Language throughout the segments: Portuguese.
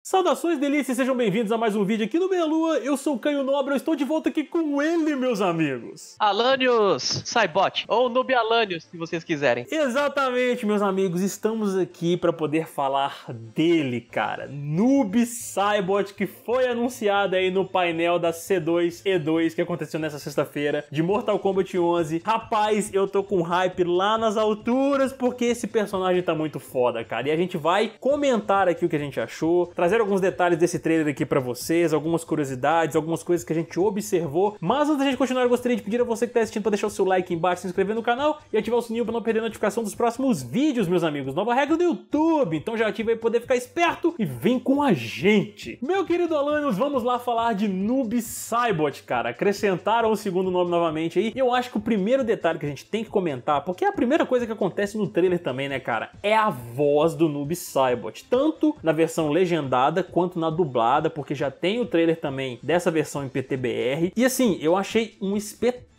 Saudações delícias, sejam bem-vindos a mais um vídeo aqui no Meia Lua. Eu sou o Caio Nobre, eu estou de volta aqui com ele, meus amigos. Alanios Saibot, ou Noob Alanios, se vocês quiserem. Exatamente, meus amigos, estamos aqui para poder falar dele, cara. Noob Saibot, que foi anunciado aí no painel da C2E2 que aconteceu nessa sexta-feira de Mortal Kombat 11. Rapaz, eu tô com hype lá nas alturas porque esse personagem tá muito foda, cara. E a gente vai comentar aqui o que a gente achou, trazer alguns detalhes desse trailer aqui pra vocês, algumas curiosidades, algumas coisas que a gente observou. Mas antes da gente continuar, eu gostaria de pedir a você que tá assistindo pra deixar o seu like embaixo, se inscrever no canal e ativar o sininho pra não perder a notificação dos próximos vídeos, meus amigos. Nova regra do YouTube, então já ativa aí pra poder ficar esperto e vem com a gente. Meu querido Alanios, vamos lá falar de Noob Saibot, cara. Acrescentaram o segundo nome novamente aí. E eu acho que o primeiro detalhe que a gente tem que comentar, porque é a primeira coisa que acontece no trailer também, né, cara, é a voz do Noob Saibot. Tanto na versão legendada quanto na dublada, porque já tem o trailer também dessa versão em PTBR. E assim, eu achei um espetáculo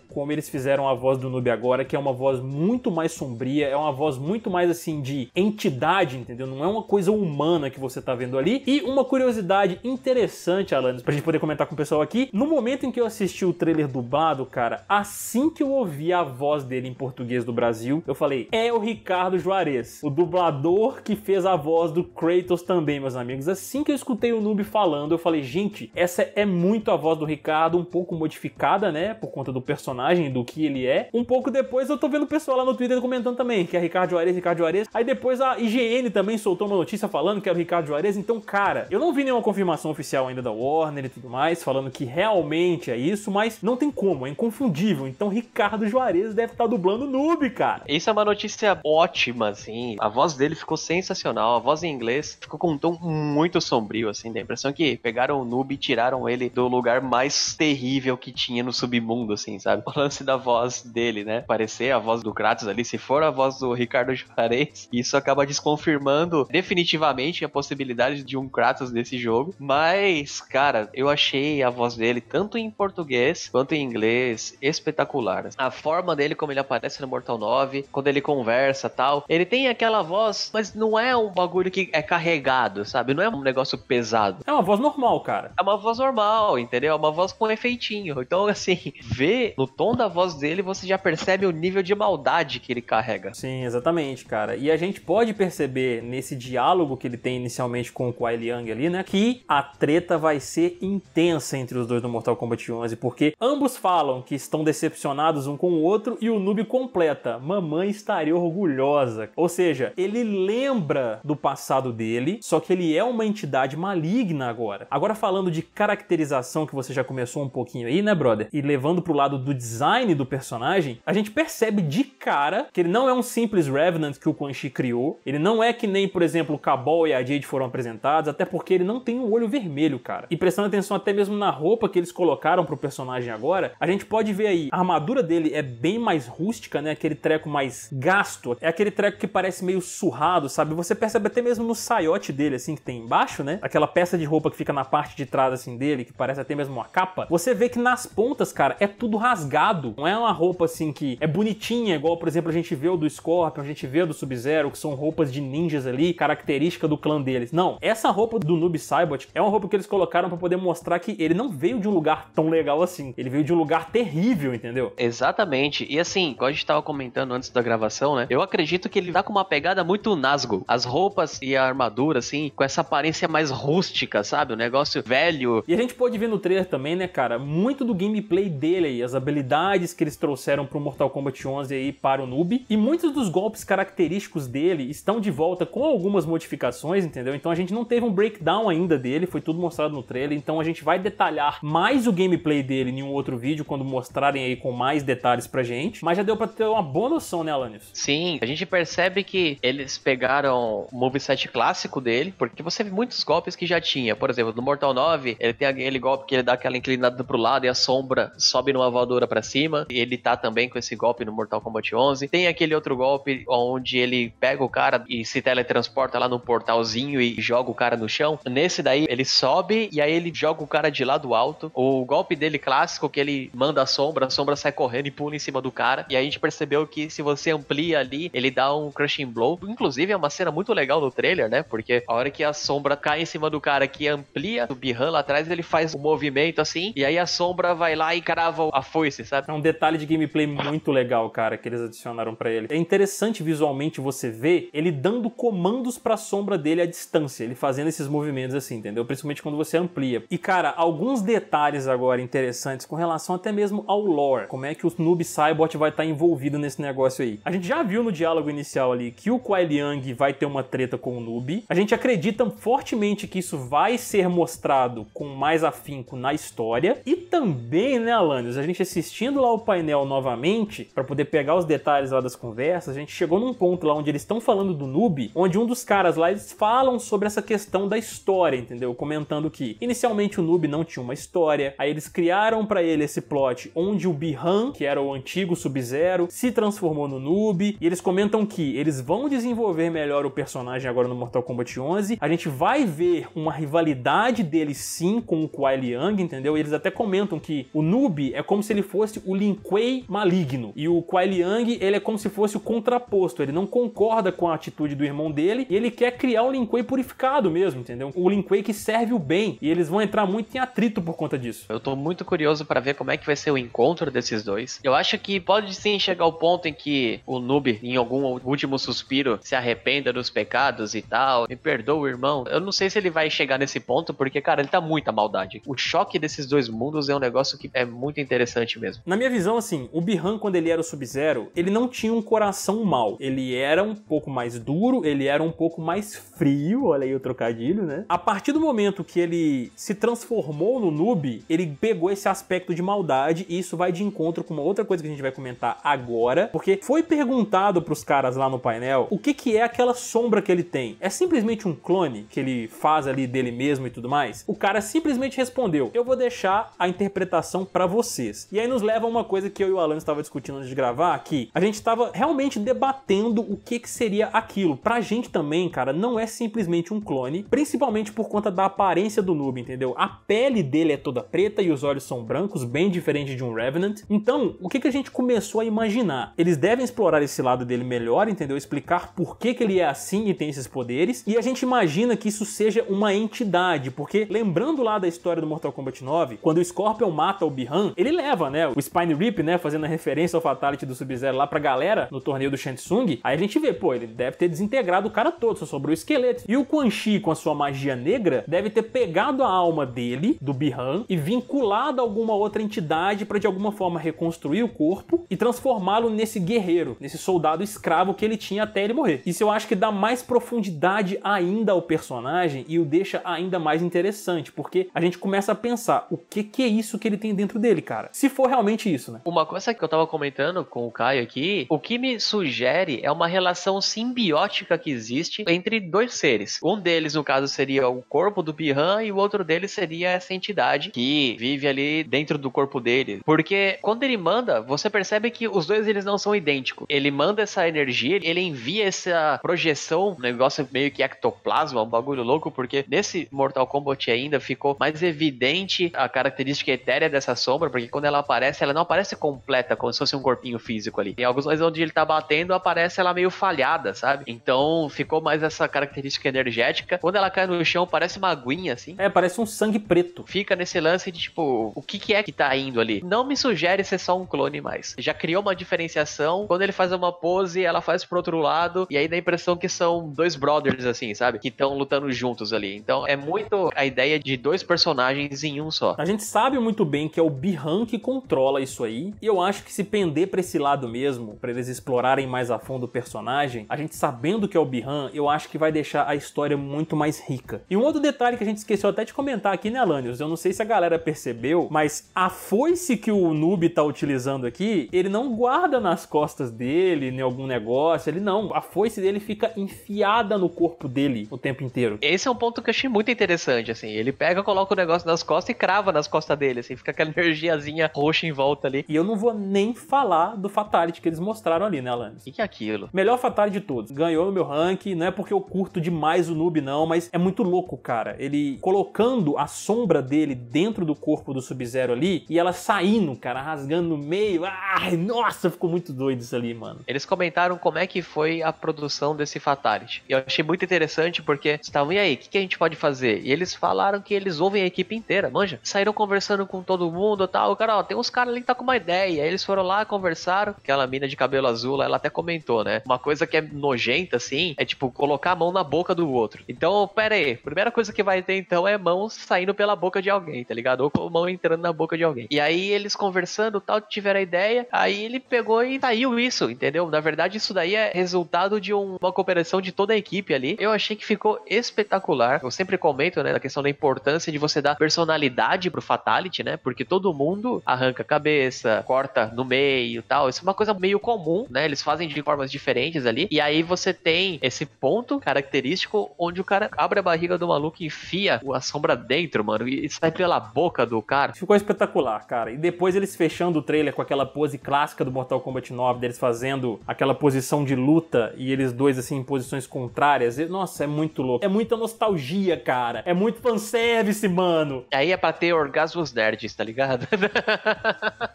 como eles fizeram a voz do Noob agora, que é uma voz muito mais sombria, é uma voz muito mais assim de entidade, entendeu? Não é uma coisa humana que você tá vendo ali. E uma curiosidade interessante, Alanios, pra gente poder comentar com o pessoal aqui, no momento em que eu assisti o trailer dublado, cara, assim que eu ouvi a voz dele em português do Brasil, eu falei, é o Ricardo Juarez, o dublador que fez a voz do Kratos também, meus amigos. Assim que eu escutei o Noob falando, eu falei, gente, essa é muito a voz do Ricardo, um pouco modificada, né, por conta do personagem, do que ele é. Um pouco depois eu tô vendo o pessoal lá no Twitter comentando também, que é Ricardo Juarez, Ricardo Juarez. Aí depois a IGN também soltou uma notícia falando que é o Ricardo Juarez. Então, cara, eu não vi nenhuma confirmação oficial ainda da Warner e tudo mais, falando que realmente é isso, mas não tem como, é inconfundível. Então, Ricardo Juarez deve estar dublando o Noob, cara. Isso é uma notícia ótima, assim. A voz dele ficou sensacional. A voz em inglês ficou com um tom muito sombrio, assim. Dá a impressão que pegaram o Noob e tiraram ele do lugar mais terrível que tinha no submundo, assim, sabe? O lance da voz dele, né? Parecer a voz do Kratos ali, se for a voz do Ricardo Juarez, isso acaba desconfirmando definitivamente a possibilidade de um Kratos desse jogo. Mas, cara, eu achei a voz dele, tanto em português quanto em inglês, espetacular. A forma dele, como ele aparece no Mortal 9, quando ele conversa e tal, ele tem aquela voz, mas não é um bagulho que é carregado, sabe? Não é um negócio pesado. É uma voz normal, cara. É uma voz normal, entendeu? É uma voz com efeitinho. Então, assim, ver no tom da voz dele, você já percebe o nível de maldade que ele carrega. Sim, exatamente, cara. E a gente pode perceber nesse diálogo que ele tem inicialmente com o Kuai Liang ali, né, que a treta vai ser intensa entre os dois no Mortal Kombat 11, porque ambos falam que estão decepcionados um com o outro e o Noob completa, mamãe estaria orgulhosa. Ou seja, ele lembra do passado dele, só que ele é uma entidade maligna agora. Agora falando de caracterização, que você já começou um pouquinho aí, né, brother? E levando pro lado do design do personagem, a gente percebe de cara que ele não é um simples Revenant que o Quan Chi criou. Ele não é que nem, por exemplo, o Cabal e a Jade foram apresentados, até porque ele não tem um olho vermelho, cara. E prestando atenção até mesmo na roupa que eles colocaram pro personagem agora, a gente pode ver aí, a armadura dele é bem mais rústica, né? Aquele treco mais gasto. É aquele treco que parece meio surrado, sabe? Você percebe até mesmo no saiote dele, assim, que tem embaixo, né? Aquela peça de roupa que fica na parte de trás, assim, dele, que parece até mesmo uma capa. Você vê que nas pontas, cara, é tudo rasgado. Não é uma roupa, assim, que é bonitinha, igual, por exemplo, a gente vê o do Scorpion, a gente vê o do Sub-Zero, que são roupas de ninjas ali, característica do clã deles. Não, essa roupa do Noob Saibot é uma roupa que eles colocaram pra poder mostrar que ele não veio de um lugar tão legal assim. Ele veio de um lugar terrível, entendeu? Exatamente. E assim, igual a gente tava comentando antes da gravação, né? Eu acredito que ele tá com uma pegada muito Nazgûl. As roupas e a armadura, assim, com essa aparência mais rústica, sabe? O negócio velho. E a gente pode ver no trailer também, né, cara, muito do gameplay dele aí, as habilidades que eles trouxeram pro Mortal Kombat 11 aí para o Noob. E muitos dos golpes característicos dele estão de volta com algumas modificações, entendeu? Então a gente não teve um breakdown ainda dele, foi tudo mostrado no trailer. Então a gente vai detalhar mais o gameplay dele em um outro vídeo, quando mostrarem aí com mais detalhes pra gente. Mas já deu pra ter uma boa noção, né, Alanios? Sim, a gente percebe que eles pegaram o moveset clássico dele, porque você vê muitos golpes que já tinha. Por exemplo, no Mortal 9, ele tem aquele golpe que ele dá aquela inclinada pro lado e a sombra sobe numa voadora pra cima. Ele tá também com esse golpe no Mortal Kombat 11. Tem aquele outro golpe onde ele pega o cara e se teletransporta lá no portalzinho e joga o cara no chão. Nesse daí, ele sobe e aí ele joga o cara de lado alto. O golpe dele clássico, que ele manda a sombra sai correndo e pula em cima do cara. E aí a gente percebeu que se você amplia ali, ele dá um crushing blow. Inclusive, é uma cena muito legal no trailer, né? Porque a hora que que a sombra cai em cima do cara que amplia o Bi-Han lá atrás, ele faz um movimento assim, e aí a sombra vai lá e crava a foice, sabe? É um detalhe de gameplay muito legal, cara, que eles adicionaram pra ele. É interessante visualmente você ver ele dando comandos pra sombra dele à distância, ele fazendo esses movimentos assim, entendeu? Principalmente quando você amplia. E, cara, alguns detalhes agora interessantes com relação até mesmo ao lore, como é que o Noob Saibot vai estar envolvido nesse negócio aí. A gente já viu no diálogo inicial ali que o Kuai Liang vai ter uma treta com o Noob. A gente acredita fortemente que isso vai ser mostrado com mais afinco na história. E também, né, Alanios, a gente assistindo lá o painel novamente, pra poder pegar os detalhes lá das conversas, a gente chegou num ponto lá onde eles estão falando do Noob, onde um dos caras lá, eles falam sobre essa questão da história, entendeu? Comentando que inicialmente o Noob não tinha uma história, aí eles criaram pra ele esse plot onde o Bi-Han, que era o antigo Sub-Zero, se transformou no Noob, e eles comentam que eles vão desenvolver melhor o personagem agora no Mortal Kombat 11, a gente vai ver uma rivalidade dele sim com o Kuai Liang, entendeu? E eles até comentam que o Noob é como se ele fosse o Lin Kuei maligno, e o Kuai Liang, ele é como se fosse o contraposto, ele não concorda com a atitude do irmão dele, e ele quer criar o Lin Kuei purificado mesmo, entendeu? O Lin Kuei que serve o bem, e eles vão entrar muito em atrito por conta disso. Eu tô muito curioso pra ver como é que vai ser o encontro desses dois. Eu acho que pode sim chegar ao ponto em que o Noob, em algum último suspiro, se arrependa dos pecados e tal. Me perdoa, irmão. Eu não sei se ele vai chegar nesse ponto, porque, cara, ele tá muita maldade. O choque desses dois mundos é um negócio que é muito interessante mesmo. Na minha visão, assim, o Bi-Han, quando ele era o Sub-Zero, ele não tinha um coração mau. Ele era um pouco mais duro, ele era um pouco mais frio, olha aí o trocadilho, né? A partir do momento que ele se transformou no Noob, ele pegou esse aspecto de maldade, e isso vai de encontro com uma outra coisa que a gente vai comentar agora, porque foi perguntado pros caras lá no painel o que é aquela sombra que ele tem. É simplesmente um clone que ele faz ali dele mesmo e tudo mais? O cara simplesmente respondeu: eu vou deixar a interpretação pra vocês. E aí nos leva a uma coisa que eu e o Alan estava discutindo antes de gravar, que a gente estava realmente debatendo o que seria aquilo. Pra gente também, cara, não é simplesmente um clone, principalmente por conta da aparência do Noob, entendeu? A pele dele é toda preta e os olhos são brancos, bem diferente de um Revenant. Então, o que a gente começou a imaginar? Eles devem explorar esse lado dele melhor, entendeu? Explicar por que ele é assim e tem esses poderes. E a gente imagina que isso seja uma entidade, porque lembrando lá da história do Mortal Kombat 9, quando o Scorpion mata o Bi-Han, ele leva, né, o Spine Rip, né, fazendo a referência ao Fatality do Sub-Zero lá pra galera no torneio do Shang Tsung. Aí a gente vê, pô, ele deve ter desintegrado o cara todo, só sobrou o esqueleto. E o Quan Chi, com a sua magia negra, deve ter pegado a alma dele, do Bi-Han, e vinculado a alguma outra entidade pra de alguma forma reconstruir o corpo e transformá-lo nesse guerreiro, nesse soldado escravo que ele tinha até ele morrer. Isso eu acho que dá mais profundidade ainda ao personagem e o deixa ainda mais interessante, porque a gente começa a pensar, o que é isso que ele tem dentro dele, cara? Se for realmente isso, né? Uma coisa que eu tava comentando com o Caio aqui, o que me sugere é uma relação simbiótica que existe entre dois seres. Um deles, no caso, seria o corpo do Bi-Han e o outro deles seria essa entidade que vive ali dentro do corpo dele. Porque quando ele manda, você percebe que os dois eles não são idênticos. Ele manda essa energia, ele envia essa projeção, um negócio meio que ectoplasma, um bagulho louco, porque nesse Mortal Kombat ainda ficou mais evidente a característica etérea dessa sombra, porque quando ela aparece, ela não aparece completa, como se fosse um corpinho físico ali. Em alguns momentos onde ele tá batendo, aparece ela meio falhada, sabe? Então ficou mais essa característica energética. Quando ela cai no chão, parece uma aguinha, assim. É, parece um sangue preto. Fica nesse lance de, tipo, o que é que tá indo ali? Não me sugere ser só um clone mais. Já criou uma diferenciação. Quando ele faz uma pose, ela faz pro outro lado, e aí dá a impressão que são dois brothers, assim, sabe? Que estão lutando juntos ali. Então é muito a ideia de dois personagens em um só. A gente sabe muito bem que é o Bi-Han que controla isso aí, e eu acho que se pender pra esse lado mesmo, pra eles explorarem mais a fundo o personagem, a gente sabendo que é o Bi-Han, eu acho que vai deixar a história muito mais rica. E um outro detalhe que a gente esqueceu até de comentar aqui, né, Alanios? Eu não sei se a galera percebeu, mas a foice que o Noob tá utilizando aqui, ele não guarda nas costas dele, em algum negócio, ele não. A foice dele fica enfiada no corpo dele o tempo inteiro. Esse é um ponto que eu achei muito interessante, assim. Ele pega, coloca o negócio nas costas e crava nas costas dele, assim. Fica aquela energiazinha roxa em volta ali. E eu não vou nem falar do Fatality que eles mostraram ali, né, Alanios? O que é aquilo? Melhor Fatality de todos. Ganhou no meu ranking, não é porque eu curto demais o Noob, não, mas é muito louco, cara. Ele colocando a sombra dele dentro do corpo do Sub-Zero ali e ela saindo, cara, rasgando no meio. Ai, nossa, ficou muito doido isso ali, mano. Eles comentaram como é que foi a produção desse Fatality. E eu achei muito interessante porque estavam, e aí, o que a gente pode fazer? E eles falaram que eles ouvem a equipe inteira, manja. Saíram conversando com todo mundo e tal. O cara, ó, tem uns caras ali que tá com uma ideia. Aí eles foram lá, conversaram. Aquela mina de cabelo azul, ela até comentou, né? Uma coisa que é nojenta, assim, é tipo, colocar a mão na boca do outro. Então, pera aí. Primeira coisa que vai ter, então, é mãos saindo pela boca de alguém, tá ligado? Ou com a mão entrando na boca de alguém. E aí, eles conversando, tal, tiveram a ideia. Aí, ele pegou e saiu isso, entendeu? Na verdade, isso daí é resultado de uma cooperação de toda a equipe ali. Eu achei que ficou espetacular. Eu sempre comento, né, da questão da importância de você dar personalidade pro Fatality, né? Porque todo mundo arranca a cabeça, corta no meio e tal. Isso é uma coisa meio comum, né? Eles fazem de formas diferentes ali. E aí você tem esse ponto característico onde o cara abre a barriga do maluco e enfia a sombra dentro, mano, e sai pela boca do cara. Ficou espetacular, cara. E depois eles fechando o trailer com aquela pose clássica do Mortal Kombat 9, deles fazendo aquela posição de luta e eles dois, assim, em posições contrárias. Nossa, é muito louco. É muita nostalgia, cara. É muito fanservice, mano. Aí é pra ter orgasmos nerds, tá ligado?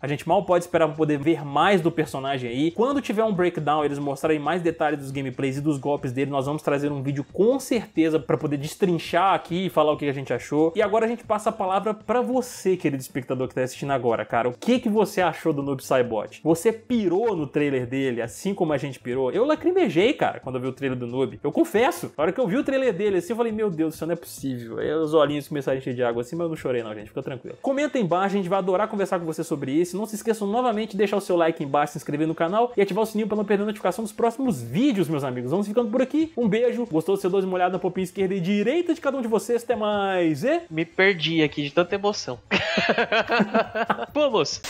A gente mal pode esperar pra poder ver mais do personagem aí. Quando tiver um breakdown, eles mostrarem mais detalhes dos gameplays e dos golpes dele, nós vamos trazer um vídeo com certeza pra poder destrinchar aqui e falar o que a gente achou. E agora a gente passa a palavra pra você, querido espectador que tá assistindo agora, cara. O que você achou do Noob Saibot? Você pirou no trailer dele, assim como a gente pirou? Eu lacrimejei, cara, quando eu vi o trailer do Noob. Eu confesso, na hora que eu vi o trailer dele assim, eu falei, meu Deus, isso não é possível. Aí os olhinhos começaram a encher de água assim, mas eu não chorei não, gente, fica tranquilo. Comenta aí embaixo, a gente vai adorar conversar com você sobre isso. Não se esqueçam novamente de deixar o seu like aí embaixo, se inscrever no canal e ativar o sininho pra não perder a notificação dos próximos vídeos, meus amigos. Vamos ficando por aqui. Um beijo. Gostou de ser dois uma olhada na popinha esquerda e direita de cada um de vocês. Até mais. E... me perdi aqui de tanta emoção. Vamos!